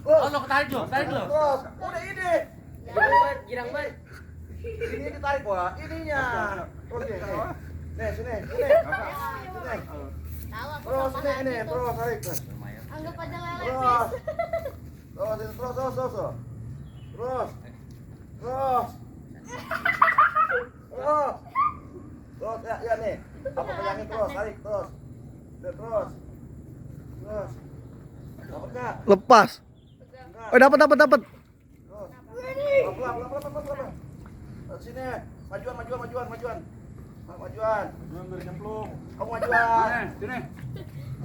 Oh, lo tarik lo. Terus, udah ini. Girang banget. Ini ditarik wah, ininya. Oke, nih, sini. Sini. Tahu aku Terus sama ini, Hati tuh. terus tarik. Anggap aja lele, Terus. please. Terus. Terus, ya nih. Aku pegangin terus, tarik terus. Terus. Dapat enggak? Lepas. Enggak. Oh, dapat. Terus. Pelan. Sini. Majuan. Ambil cemplung. Kamu majuan. Sini.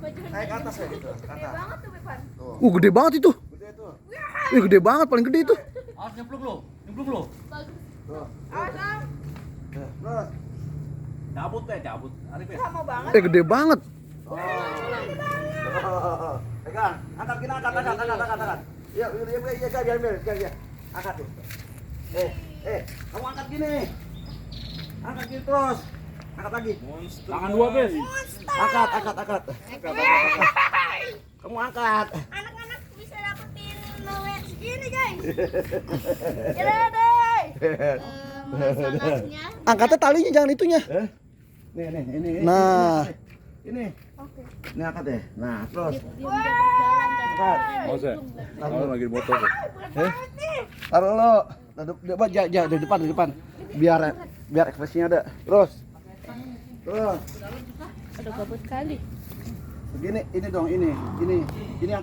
Naik ke atas ya gitu. Ke Gede atas. banget tuh, Bepan. Tuh. Gede banget itu. Gede tuh. Gede banget, paling gede itu. Awas nyemplung lo. Bagus. Tuh. Asam. Terus. Cabut. Arif ya. Sama banget. Gede banget. Oh. Pegang. Angkat. Iya, biar. Angkat tuh. Kamu angkat gini. Angkat gini terus. Angkat lagi. Tangan dua, Bes. Angkat. Kamu angkat. Anak-anak bisa dapetin duit segini, guys. Deh. Masalahnya. Angkatnya talinya jangan itunya. Nih, ini. Nah. Ini. Oke. Ini angkat deh. Nah, terus. Diam jalan tadi. Angkat. Mau saya. Mau lagi di motor. Taruh lo. Di depan. Biar ekspresinya ada. Terus. Aduh, gabut kali. Begini, ini dong, ini. Ini yang